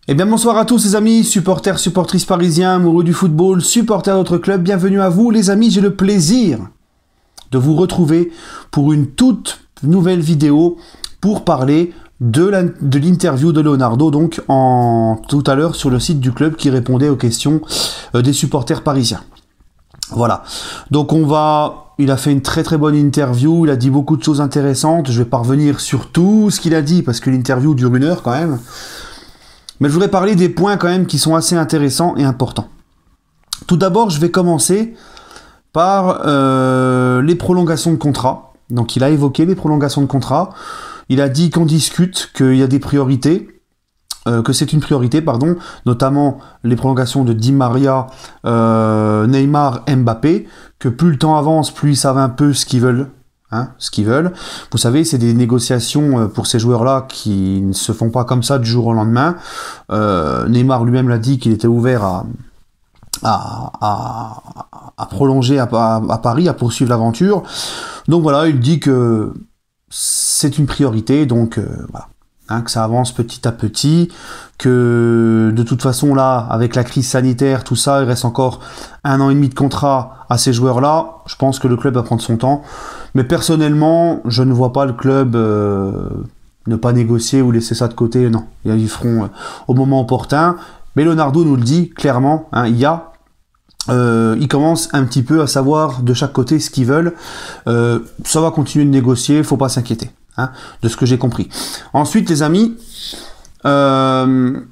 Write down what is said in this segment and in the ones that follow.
Eh bien bonsoir à tous les amis, supporters, supportrices parisiens, amoureux du football, supporters de notre club, bienvenue à vous les amis, j'ai le plaisir de vous retrouver pour une toute nouvelle vidéo pour parler de l'interview de Leonardo, donc tout à l'heure sur le site du club qui répondait aux questions des supporters parisiens. Voilà, donc il a fait une très très bonne interview, il a dit beaucoup de choses intéressantes, je vais pas revenir sur tout ce qu'il a dit parce que l'interview dure 1 heure quand même. Mais je voudrais parler des points quand même qui sont assez intéressants et importants. Tout d'abord, je vais commencer par les prolongations de contrat. Donc il a évoqué les prolongations de contrat. Il a dit qu'on discute, qu'il y a des priorités, que c'est une priorité, pardon, notamment les prolongations de Di Maria, Neymar, Mbappé, que plus le temps avance, plus ils savent un peu ce qu'ils veulent. Vous savez, c'est des négociations pour ces joueurs-là qui ne se font pas comme ça du jour au lendemain. Neymar lui-même l'a dit qu'il était ouvert à prolonger à Paris, à poursuivre l'aventure. Donc voilà, il dit que c'est une priorité, donc voilà. Que ça avance petit à petit, que de toute façon là, avec la crise sanitaire, tout ça, il reste encore 1 an et demi de contrat à ces joueurs-là. Je pense que le club va prendre son temps. Mais personnellement, je ne vois pas le club ne pas négocier ou laisser ça de côté. Non, ils feront au moment opportun. Mais Leonardo nous le dit clairement, ils commencent un petit peu à savoir de chaque côté ce qu'ils veulent. Ça va continuer de négocier, faut pas s'inquiéter. De ce que j'ai compris. Ensuite, les amis, après,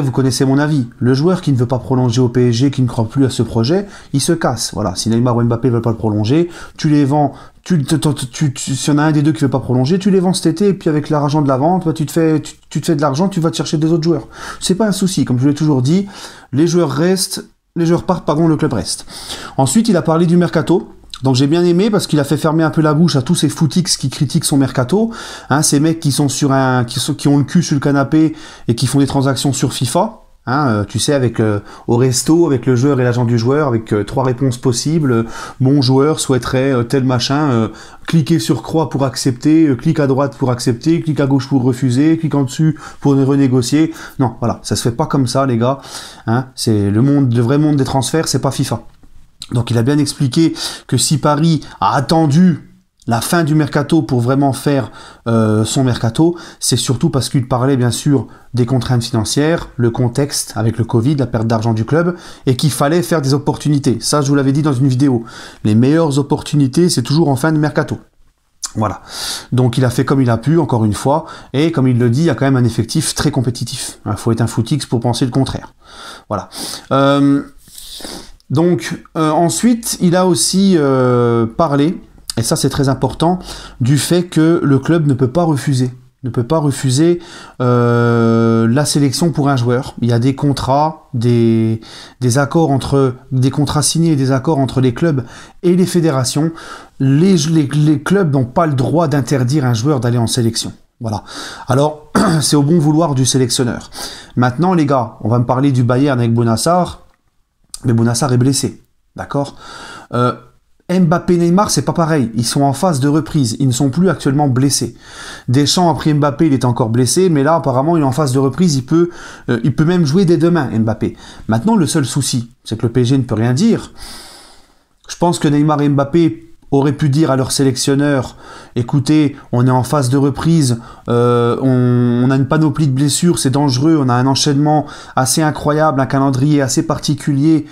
vous connaissez mon avis. Le joueur qui ne veut pas prolonger au PSG, qui ne croit plus à ce projet, il se casse. Voilà. Si Neymar ou Mbappé ne veulent pas le prolonger, tu les vends. S'il y en a un des deux qui ne veut pas prolonger, tu les vends cet été, et puis avec l'argent de la vente, tu te fais de l'argent, tu vas te chercher des autres joueurs. C'est pas un souci. Comme je l'ai toujours dit, les joueurs partent, le club reste. Ensuite, il a parlé du mercato. Donc j'ai bien aimé parce qu'il a fait fermer un peu la bouche à tous ces footix qui critiquent son mercato, ces mecs qui sont qui ont le cul sur le canapé et qui font des transactions sur FIFA, tu sais, avec au resto, avec le joueur et l'agent du joueur, avec 3 réponses possibles. Mon joueur souhaiterait tel machin, cliquez sur croix pour accepter, clique à droite pour accepter, clique à gauche pour refuser, clique en dessus pour renégocier. Non, voilà, ça se fait pas comme ça, les gars. C'est le vrai monde des transferts, c'est pas FIFA. Donc il a bien expliqué que si Paris a attendu la fin du mercato pour vraiment faire son mercato, c'est surtout parce qu'il parlait bien sûr des contraintes financières, le contexte avec le Covid, la perte d'argent du club, et qu'il fallait faire des opportunités. Ça, je vous l'avais dit dans une vidéo. Les meilleures opportunités, c'est toujours en fin de mercato. Voilà. Donc il a fait comme il a pu, encore une fois, et comme il le dit, il y a quand même un effectif très compétitif. Il faut être un footix pour penser le contraire. Voilà. Donc ensuite, il a aussi parlé, et ça c'est très important, du fait que le club ne peut pas refuser la sélection pour un joueur. Il y a des contrats, des accords des contrats signés et des accords entre les clubs et les fédérations. Les clubs n'ont pas le droit d'interdire un joueur d'aller en sélection. Voilà. Alors, c'est au bon vouloir du sélectionneur. Maintenant, les gars, on va me parler du Bayern avec Bonassar. Mais Bonassar est blessé, d'accord. Mbappé, Neymar, c'est pas pareil. Ils sont en phase de reprise. Ils ne sont plus actuellement blessés. Deschamps, après Mbappé, il est encore blessé, mais là, apparemment, il est en phase de reprise. Il peut même jouer dès demain, Mbappé. Maintenant, le seul souci, c'est que le PSG ne peut rien dire. Je pense que Neymar et Mbappé auraient pu dire à leur sélectionneur, écoutez, on est en phase de reprise, on a une panoplie de blessures, c'est dangereux, on a un enchaînement assez incroyable, un calendrier assez particulier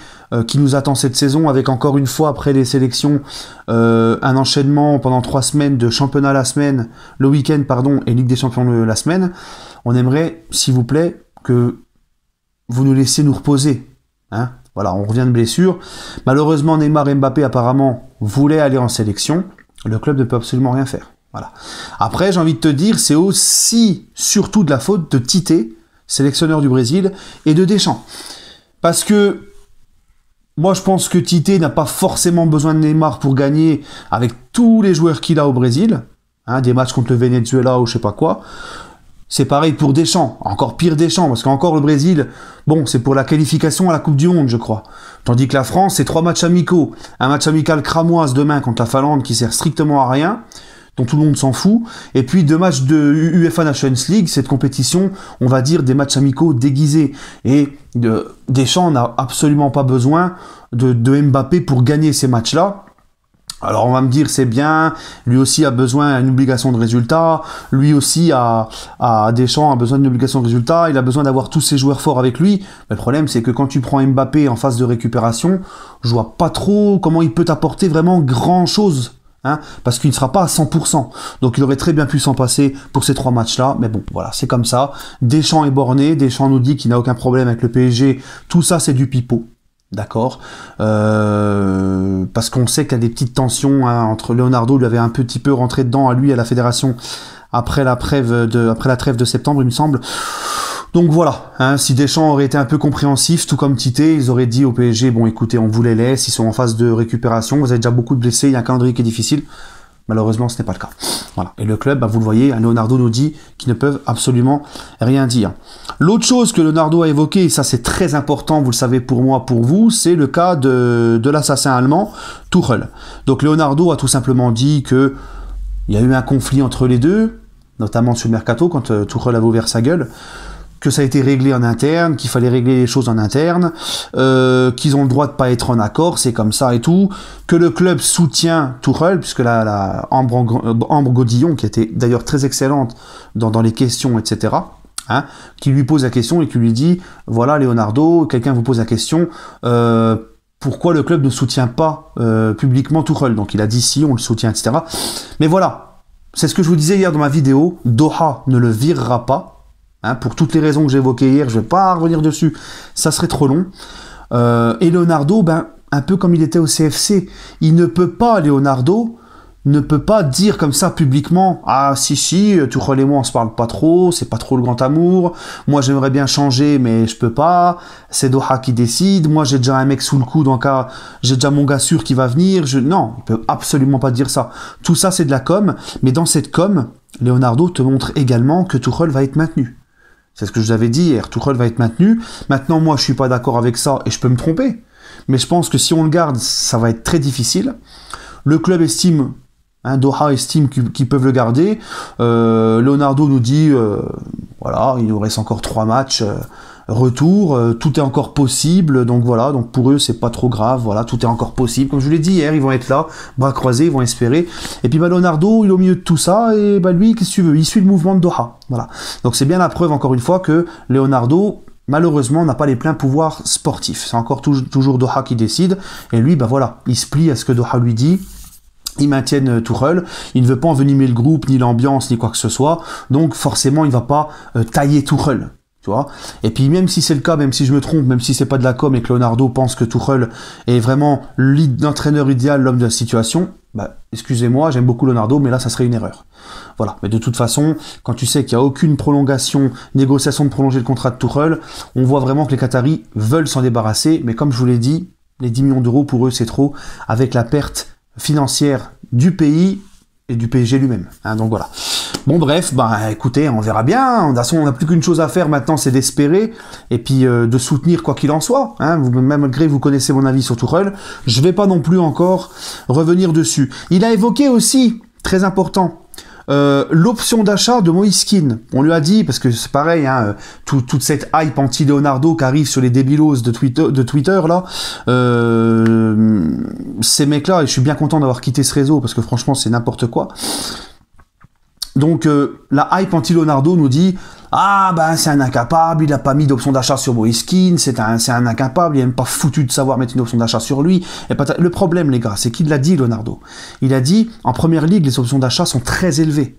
qui nous attend cette saison, avec encore une fois, après les sélections, un enchaînement pendant 3 semaines de championnat la semaine, le week-end, pardon, et Ligue des Champions la semaine. On aimerait, s'il vous plaît, que vous nous laissiez nous reposer, Voilà, on revient de blessure. Malheureusement, Neymar et Mbappé apparemment voulaient aller en sélection. Le club ne peut absolument rien faire. Voilà. Après, j'ai envie de te dire, c'est aussi surtout de la faute de Tite, sélectionneur du Brésil, et de Deschamps. Parce que moi, je pense que Tite n'a pas forcément besoin de Neymar pour gagner avec tous les joueurs qu'il a au Brésil. Des matchs contre le Venezuela ou je sais pas quoi. C'est pareil pour Deschamps, encore pire Deschamps, parce qu'encore le Brésil, bon, c'est pour la qualification à la Coupe du Monde, je crois. Tandis que la France, c'est 3 matchs amicaux. Un match amical cramoise demain contre la Finlande qui sert strictement à rien. dont tout le monde s'en fout, et puis 2 matchs de UEFA Nations League, cette compétition, on va dire des matchs amicaux déguisés. Et Deschamps n'a absolument pas besoin de Mbappé pour gagner ces matchs-là. Alors on va me dire c'est bien, lui aussi a besoin d'une obligation de résultat, lui aussi Deschamps a besoin d'une obligation de résultat, il a besoin d'avoir tous ses joueurs forts avec lui. Mais le problème c'est que quand tu prends Mbappé en phase de récupération, je vois pas trop comment il peut t'apporter vraiment grand chose. Parce qu'il ne sera pas à 100%. Donc il aurait très bien pu s'en passer pour ces 3 matchs-là. Mais bon, voilà, c'est comme ça. Deschamps est borné, Deschamps nous dit qu'il n'a aucun problème avec le PSG. Tout ça c'est du pipeau. D'accord, parce qu'on sait qu'il y a des petites tensions entre Leonardo, lui avait un petit peu rentré dedans à lui à la fédération après la trêve de septembre, il me semble. Donc voilà, si Deschamps aurait été un peu compréhensif, tout comme Tite, ils auraient dit au PSG, bon écoutez, on vous les laisse, ils sont en phase de récupération, vous avez déjà beaucoup de blessés, il y a un calendrier qui est difficile. Malheureusement, ce n'est pas le cas. Voilà. Et le club, vous le voyez, Leonardo nous dit qu'ils ne peuvent absolument rien dire. L'autre chose que Leonardo a évoqué, et ça c'est très important, vous le savez pour moi, pour vous, c'est le cas de l'assassin allemand, Tuchel. Donc Leonardo a tout simplement dit que il y a eu un conflit entre les deux, notamment sur le mercato, quand Tuchel avait ouvert sa gueule, que ça a été réglé en interne, qu'il fallait régler les choses en interne, qu'ils ont le droit de pas être en accord, c'est comme ça et tout, que le club soutient Tuchel, puisque la Ambre Godillon, qui était d'ailleurs très excellente dans les questions, etc., qui lui pose la question et qui lui dit, voilà Leonardo, quelqu'un vous pose la question, pourquoi le club ne soutient pas publiquement Tuchel? Donc il a dit si, on le soutient, etc. Mais voilà, c'est ce que je vous disais hier dans ma vidéo, Doha ne le virera pas, pour toutes les raisons que j'ai évoquées hier, je ne vais pas revenir dessus, ça serait trop long. Et Leonardo, un peu comme il était au CFC, Leonardo ne peut pas dire comme ça publiquement, ah si, Tuchel et moi on se parle pas trop, c'est pas trop le grand amour, moi j'aimerais bien changer mais je peux pas, c'est Doha qui décide, moi j'ai déjà un mec sous le coude, j'ai déjà mon gars sûr qui va venir, non, il peut absolument pas dire ça. Tout ça c'est de la com, mais dans cette com, Leonardo te montre également que Tuchel va être maintenu. C'est ce que je vous avais dit hier, Tuchel va être maintenu. Maintenant, moi, je suis pas d'accord avec ça et je peux me tromper. Mais je pense que si on le garde, ça va être très difficile. Le club estime, Doha estime qu'ils peuvent le garder. Leonardo nous dit, voilà, il nous reste encore 3 matchs. Retour, tout est encore possible, donc voilà, donc pour eux c'est pas trop grave, voilà, tout est encore possible, comme je vous l'ai dit hier, ils vont être là, bras croisés, ils vont espérer, et puis Leonardo, il est au milieu de tout ça, et lui, qu'est-ce que tu veux, il suit le mouvement de Doha, voilà, donc c'est bien la preuve encore une fois que Leonardo, malheureusement, n'a pas les pleins pouvoirs sportifs, c'est encore toujours Doha qui décide, et lui, voilà, il se plie à ce que Doha lui dit, ils maintiennent Tuchel, il ne veut pas envenimer le groupe, ni l'ambiance, ni quoi que ce soit, donc forcément il va pas tailler Tuchel. Tu vois, et puis même si c'est le cas, même si je me trompe, même si c'est pas de la com et que Leonardo pense que Tuchel est vraiment l'entraîneur idéal, l'homme de la situation, excusez-moi, j'aime beaucoup Leonardo, mais là ça serait une erreur. Voilà, mais de toute façon, quand tu sais qu'il n'y a aucune négociation de prolonger le contrat de Tuchel, on voit vraiment que les Qataris veulent s'en débarrasser, mais comme je vous l'ai dit, les 10 millions d'euros pour eux c'est trop, avec la perte financière du pays et du PSG lui-même. Donc voilà. Bon bref, écoutez, on verra bien. De toute façon, on n'a plus qu'une chose à faire maintenant, c'est d'espérer et puis de soutenir quoi qu'il en soit. Malgré vous connaissez mon avis sur Tuchel, je vais pas non plus encore revenir dessus. Il a évoqué aussi, très important, l'option d'achat de Moïse Kean. On lui a dit, parce que c'est pareil, toute cette hype anti-Leonardo qui arrive sur les débilos de Twitter là, ces mecs-là, et je suis bien content d'avoir quitté ce réseau, parce que franchement, c'est n'importe quoi. Donc, la hype anti-Leonardo nous dit « Ah, c'est un incapable, il n'a pas mis d'option d'achat sur Moïse Kean, c'est un incapable, il n'est même pas foutu de savoir mettre une option d'achat sur lui. » Le problème, les gars, c'est qu'il l'a dit, Leonardo. Il a dit « En première ligue, les options d'achat sont très élevées. »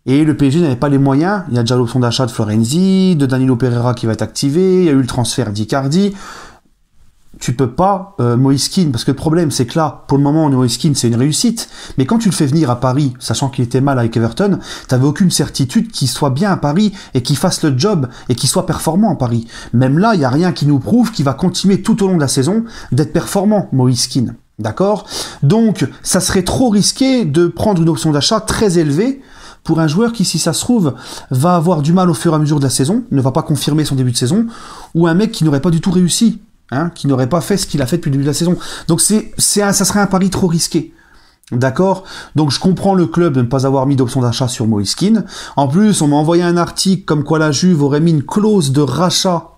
Et le PSG n'avait pas les moyens. Il y a déjà l'option d'achat de Florenzi, de Danilo Pereira qui va être activé, il y a eu le transfert d'Icardi. Tu peux pas Moïse Kean, parce que le problème c'est que là, pour le moment, Moïse Kean c'est une réussite, mais quand tu le fais venir à Paris, sachant qu'il était mal avec Everton, t'avais aucune certitude qu'il soit bien à Paris et qu'il fasse le job et qu'il soit performant à Paris. Même là, il y a rien qui nous prouve qu'il va continuer tout au long de la saison d'être performant, Moïse Kean. D'accord? Donc, ça serait trop risqué de prendre une option d'achat très élevée pour un joueur qui, si ça se trouve, va avoir du mal au fur et à mesure de la saison, ne va pas confirmer son début de saison, ou un mec qui n'aurait pas du tout réussi. Qui n'aurait pas fait ce qu'il a fait depuis le début de la saison. Donc ça serait un pari trop risqué. D'accord? Donc je comprends le club de ne pas avoir mis d'option d'achat sur Moise Kean. En plus, on m'a envoyé un article comme quoi la Juve aurait mis une clause de rachat,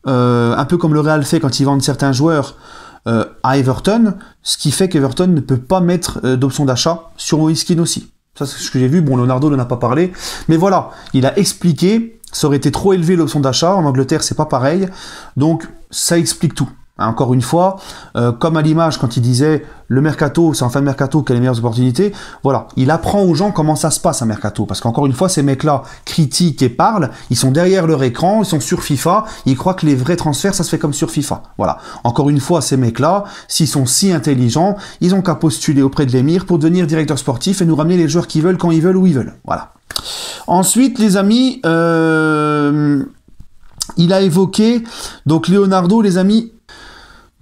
un peu comme le Real fait quand ils vendent certains joueurs à Everton, ce qui fait qu'Everton ne peut pas mettre d'option d'achat sur Moise Kean aussi. Ça, c'est ce que j'ai vu. Bon, Leonardo n'en a pas parlé. Mais voilà, il a expliqué. Ça aurait été trop élevé l'option d'achat. En Angleterre, c'est pas pareil. Donc, ça explique tout. Encore une fois, comme à l'image, quand il disait le mercato, c'est en fin de mercato qu'il y a les meilleures opportunités. Voilà, il apprend aux gens comment ça se passe un mercato. Parce qu'encore une fois, ces mecs-là critiquent et parlent. Ils sont derrière leur écran, ils sont sur FIFA. Ils croient que les vrais transferts, ça se fait comme sur FIFA. Voilà. Encore une fois, ces mecs-là, s'ils sont si intelligents, ils ont qu'à postuler auprès de l'émir pour devenir directeur sportif et nous ramener les joueurs qu'ils veulent, quand ils veulent, où ils veulent. Voilà. Ensuite, les amis, il a évoqué, donc Leonardo, les amis,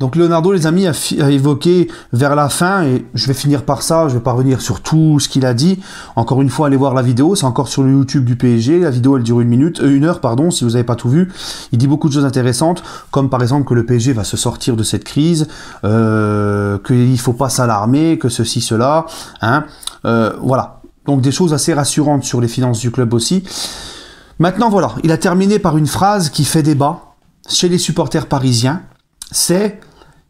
a évoqué vers la fin, et je vais finir par ça, je vais pas revenir sur tout ce qu'il a dit. Encore une fois, allez voir la vidéo, c'est encore sur le YouTube du PSG. La vidéo, elle dure une heure, si vous n'avez pas tout vu. Il dit beaucoup de choses intéressantes, comme par exemple que le PSG va se sortir de cette crise, qu'il faut pas s'alarmer, que ceci, cela, hein. Voilà. Donc des choses assez rassurantes sur les finances du club aussi. Maintenant, voilà, il a terminé par une phrase qui fait débat chez les supporters parisiens. C'est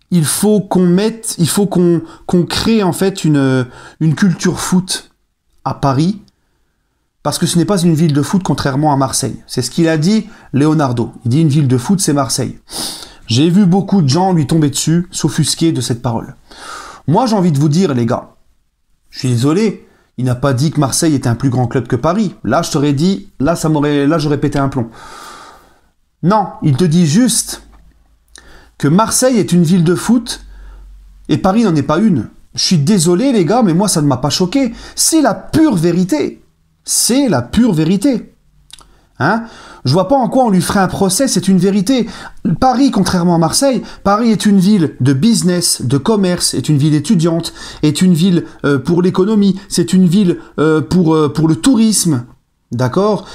il faut qu'on crée en fait une culture foot à Paris, parce que ce n'est pas une ville de foot contrairement à Marseille. C'est ce qu'il a dit, Leonardo. Il dit une ville de foot, c'est Marseille. J'ai vu beaucoup de gens lui tomber dessus, s'offusquer de cette parole. Moi, j'ai envie de vous dire, les gars, je suis désolé, il n'a pas dit que Marseille était un plus grand club que Paris. Là, je t'aurais dit, là, j'aurais pété un plomb. Non, il te dit juste que Marseille est une ville de foot et Paris n'en est pas une. Je suis désolé les gars, mais moi ça ne m'a pas choqué. C'est la pure vérité. C'est la pure vérité. Hein? Je vois pas en quoi on lui ferait un procès, c'est une vérité. Paris, contrairement à Marseille, Paris est une ville de business, de commerce, est une ville étudiante, est une ville pour l'économie, c'est une ville pour le tourisme. D'accord,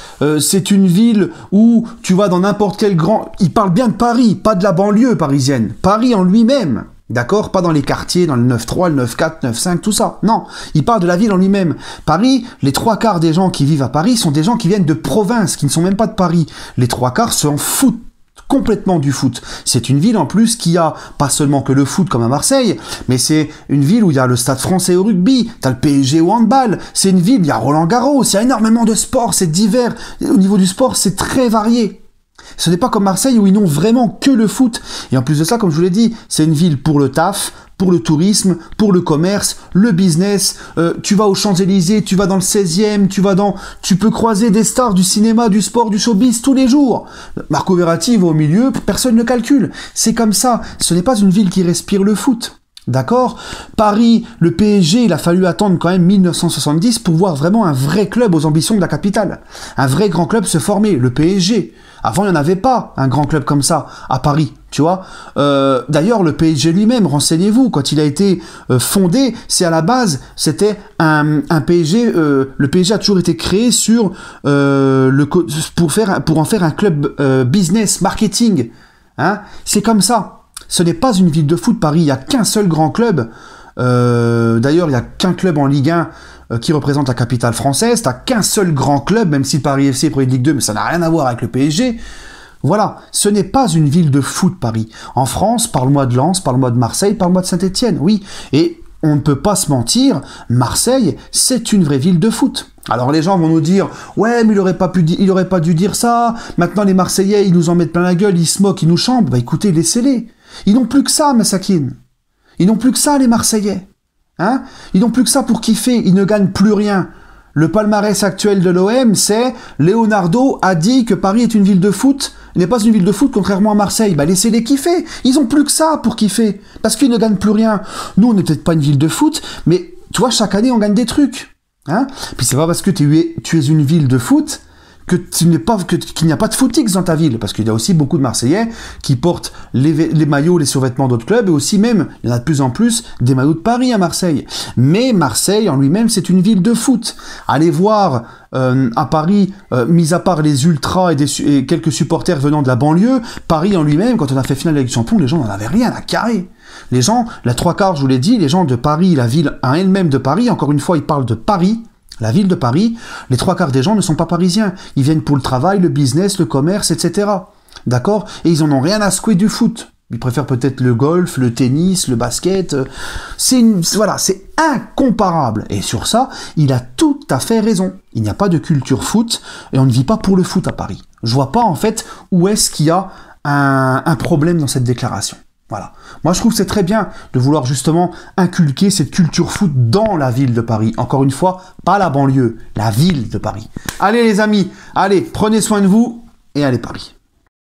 c'est une ville où tu vas dans n'importe quel grand... Il parle bien de Paris, pas de la banlieue parisienne. Paris en lui-même, d'accord, pas dans les quartiers, dans le 9-3, le 9-4, 9-5, tout ça. Non, il parle de la ville en lui-même. Paris, les 3/4 des gens qui vivent à Paris sont des gens qui viennent de province, qui ne sont même pas de Paris. Les 3/4 s'en foutent complètement du foot. C'est une ville en plus qui a pas seulement que le foot comme à Marseille, mais c'est une ville où il y a le Stade Français au rugby, t'as le PSG au handball, c'est une ville, il y a Roland-Garros, il y a énormément de sports, c'est divers. Au niveau du sport, c'est très varié. Ce n'est pas comme Marseille où ils n'ont vraiment que le foot. Et en plus de ça, comme je vous l'ai dit, c'est une ville pour le taf, pour le tourisme, pour le commerce, le business. Tu vas aux Champs-Élysées, tu vas dans le 16e, tu peux croiser des stars du cinéma, du sport, du showbiz tous les jours. Marco Verratti va au milieu, personne ne calcule. C'est comme ça. Ce n'est pas une ville qui respire le foot. D'accord? Paris, le PSG, il a fallu attendre quand même 1970 pour voir vraiment un vrai club aux ambitions de la capitale. Un vrai grand club se former, le PSG. Avant, il n'y en avait pas un grand club comme ça à Paris, tu vois. D'ailleurs, le PSG lui-même, renseignez-vous, quand il a été fondé, c'est à la base, c'était un PSG. Le PSG a toujours été créé sur pour en faire un club business, marketing. Hein? C'est comme ça. Ce n'est pas une ville de foot, Paris. Il n'y a qu'un seul grand club. D'ailleurs, il n'y a qu'un club en Ligue 1 qui représente la capitale française. Tu n'as qu'un seul grand club, même si Paris FC est premier de Ligue 2, mais ça n'a rien à voir avec le PSG. Voilà, ce n'est pas une ville de foot, Paris. En France, parle-moi de Lens, parle-moi de Marseille, parle-moi de Saint-Etienne, oui. Et on ne peut pas se mentir, Marseille, c'est une vraie ville de foot. Alors les gens vont nous dire, ouais, mais il aurait pas dû dire ça. Maintenant, les Marseillais, ils nous en mettent plein la gueule, ils se moquent, ils nous chambrent. Bah écoutez, laissez-les. Ils n'ont plus que ça, Massakine. Ils n'ont plus que ça, les Marseillais. Hein? Ils n'ont plus que ça pour kiffer. Ils ne gagnent plus rien. Le palmarès actuel de l'OM, c'est Leonardo a dit que Paris est une ville de foot. Il n'est pas une ville de foot, contrairement à Marseille. Bah laissez-les kiffer. Ils n'ont plus que ça pour kiffer. Parce qu'ils ne gagnent plus rien. Nous, on n'est peut-être pas une ville de foot, mais tu vois, chaque année, on gagne des trucs. Hein? Puis c'est pas parce que tu es une ville de foot qu'il n'y a pas de footix dans ta ville, parce qu'il y a aussi beaucoup de Marseillais qui portent les maillots, les survêtements d'autres clubs, et aussi même, il y en a de plus en plus, des maillots de Paris à Marseille. Mais Marseille, en lui-même, c'est une ville de foot. Allez voir à Paris, mis à part les ultras et quelques supporters venant de la banlieue, Paris en lui-même, quand on a fait finale avec Champion, les gens n'en avaient rien à carrer. Les gens, la trois quarts, je vous l'ai dit, les gens de Paris, la ville à elle-même de Paris, encore une fois, ils parlent de Paris, la ville de Paris, les trois quarts des gens ne sont pas parisiens. Ils viennent pour le travail, le business, le commerce, etc. D'accord? Et ils en ont rien à secouer du foot. Ils préfèrent peut-être le golf, le tennis, le basket. Voilà, c'est incomparable. Et sur ça, il a tout à fait raison. Il n'y a pas de culture foot et on ne vit pas pour le foot à Paris. Je vois pas en fait où est-ce qu'il y a un problème dans cette déclaration. Voilà. Moi, je trouve que c'est très bien de vouloir justement inculquer cette culture foot dans la ville de Paris. Encore une fois, pas la banlieue, la ville de Paris. Allez les amis, allez, prenez soin de vous et allez Paris.